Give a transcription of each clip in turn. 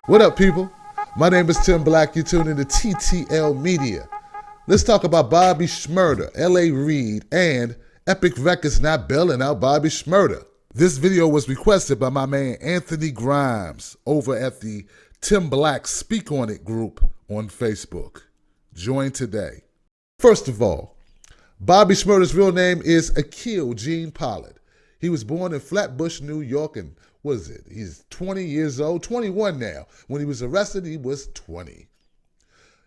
What up, people? My name is Tim Black. You tune into TTL Media. Let's talk about Bobby Shmurda, L.A. Reid, and Epic Records not bailing out Bobby Shmurda. This video was requested by my man Anthony Grimes over at the Tim Black Speak On It group on Facebook. Join today. First of all, Bobby Shmurda's real name is Akil Gene Pollard. He was born in Flatbush, New York, and he's 20 years old, 21 now. When he was arrested, he was 20.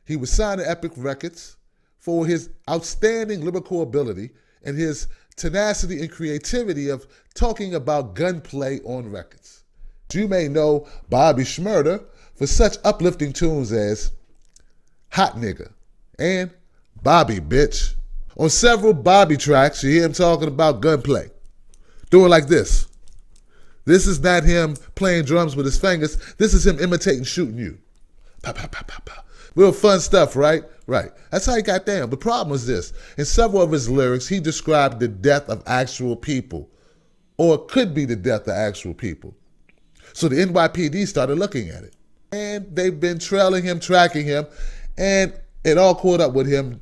He was signed to Epic Records for his outstanding lyrical ability and his tenacity and creativity of talking about gunplay on records. You may know Bobby Shmurda for such uplifting tunes as Hot Nigga and Bobby Bitch. On several Bobby tracks, you hear him talking about gunplay. Doing like this. This is not him playing drums with his fingers. This is him imitating shooting you. Pow, pow, pow, pow, pow. Real fun stuff, right? Right. That's how he got down. The problem was this. In several of his lyrics, he described the death of actual people, or it could be the death of actual people. So the NYPD started looking at it. And they've been trailing him, tracking him, and it all caught up with him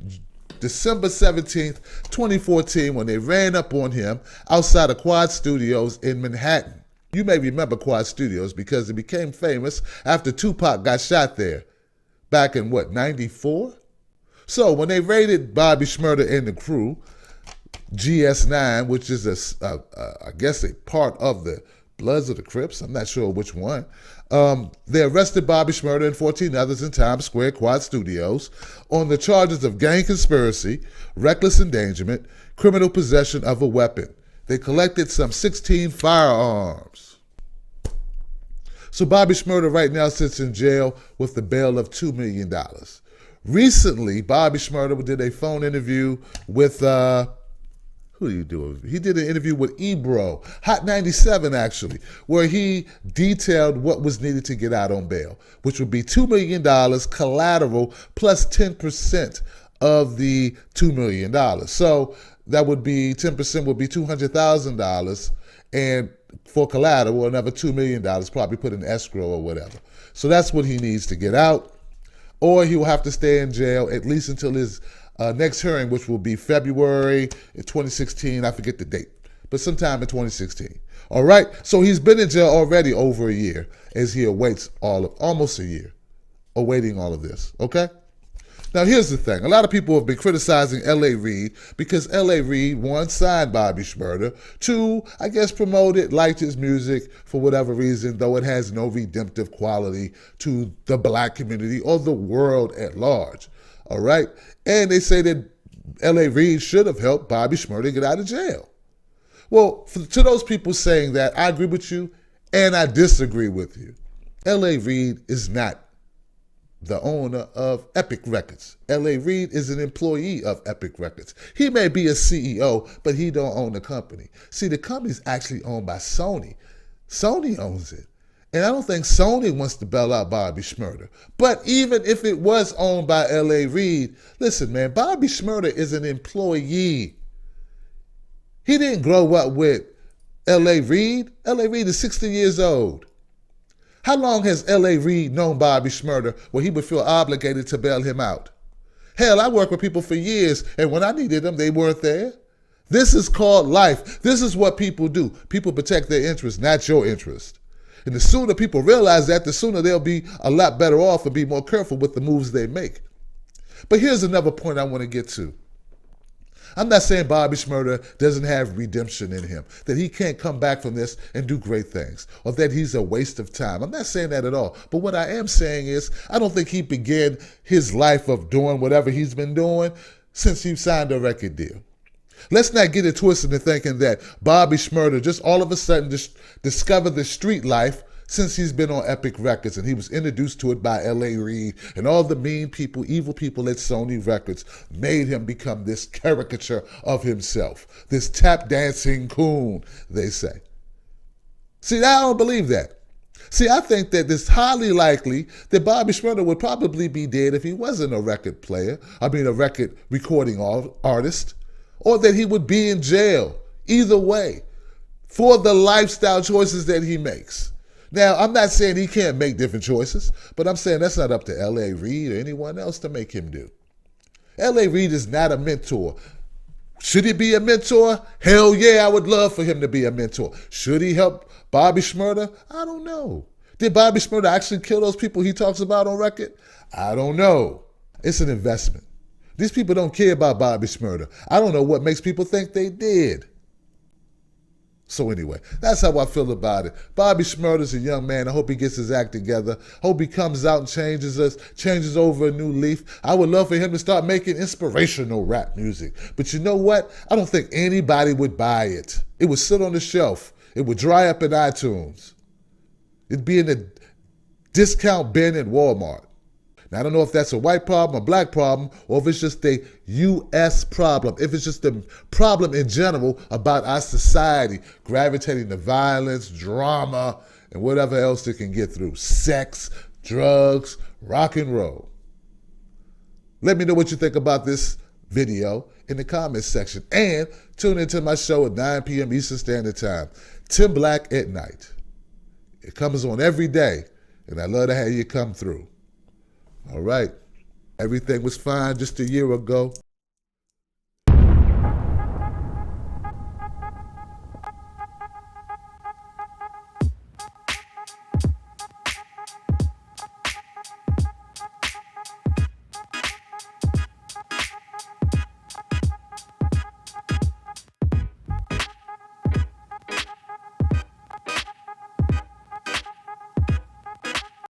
December 17th, 2014, when they ran up on him outside of Quad Studios in Manhattan. You may remember Quad Studios because it became famous after Tupac got shot there back in, 94? So when they raided Bobby Shmurda and the crew, GS9, which is I guess a part of the Bloods of the Crips, I'm not sure which one, they arrested Bobby Shmurda and 14 others in Times Square Quad Studios on the charges of gang conspiracy, reckless endangerment, criminal possession of a weapon. They collected some 16 firearms. So Bobby Shmurda right now sits in jail with the bail of $2 million. Recently, Bobby Shmurda did a phone interview with, who do you do? He did an interview with Ebro, Hot 97 actually, where he detailed what was needed to get out on bail, which would be $2 million collateral plus 10% of the $2 million. So that would be 10% would be $200,000, and for collateral, another $2 million, probably put in escrow or whatever. So that's what he needs to get out, or he will have to stay in jail at least until his next hearing, which will be February 2016. I forget the date, but sometime in 2016. All right. So he's been in jail already over a year as he awaits almost a year, awaiting all of this. Okay. Now, here's the thing. A lot of people have been criticizing L.A. Reid because L.A. Reid, one, signed Bobby Shmurda, two, I guess promoted, liked his music for whatever reason, though it has no redemptive quality to the black community or the world at large. All right? And they say that L.A. Reid should have helped Bobby Shmurda get out of jail. Well, to those people saying that, I agree with you and I disagree with you. L.A. Reid is not the owner of Epic Records. L.A. Reid is an employee of Epic Records. He may be a CEO, but he don't own the company. See, the company's actually owned by Sony. Sony owns it. And I don't think Sony wants to bail out Bobby Shmurda. But even if it was owned by L.A. Reid, listen, man, Bobby Shmurda is an employee. He didn't grow up with L.A. Reid. L.A. Reid is 60 years old. How long has L.A. Reid known Bobby Shmurda where he would feel obligated to bail him out? Hell, I worked with people for years, and when I needed them, they weren't there. This is called life. This is what people do. People protect their interests, not your interest. And the sooner people realize that, the sooner they'll be a lot better off and be more careful with the moves they make. But here's another point I want to get to. I'm not saying Bobby Shmurda doesn't have redemption in him, that he can't come back from this and do great things, or that he's a waste of time. I'm not saying that at all. But what I am saying is I don't think he began his life of doing whatever he's been doing since he signed a record deal. Let's not get it twisted into thinking that Bobby Shmurda just all of a sudden just discovered the street life since he's been on Epic Records and he was introduced to it by L.A. Reid, and all the mean people, evil people at Sony Records made him become this caricature of himself, this tap dancing coon, they say. See, I don't believe that. See, I think that it's highly likely that Bobby Shmurda would probably be dead if he wasn't a record recording artist, or that he would be in jail, either way, for the lifestyle choices that he makes. Now, I'm not saying he can't make different choices, but I'm saying that's not up to L.A. Reid or anyone else to make him do. L.A. Reid is not a mentor. Should he be a mentor? Hell yeah, I would love for him to be a mentor. Should he help Bobby Shmurda? I don't know. Did Bobby Shmurda actually kill those people he talks about on record? I don't know. It's an investment. These people don't care about Bobby Shmurda. I don't know what makes people think they did. So anyway, that's how I feel about it. Bobby Shmurda's a young man. I hope he gets his act together. Hope he comes out and changes over a new leaf. I would love for him to start making inspirational rap music. But you know what? I don't think anybody would buy it. It would sit on the shelf. It would dry up in iTunes. It'd be in the discount bin at Walmart. Now, I don't know if that's a white problem, a black problem, or if it's just a U.S. problem, if it's just a problem in general about our society gravitating to violence, drama, and whatever else it can get through. Sex, drugs, rock and roll. Let me know what you think about this video in the comments section. And tune into my show at 9 p.m. Eastern Standard Time. Tim Black at Night. It comes on every day, and I love to have you come through. All right. Everything was fine just a year ago.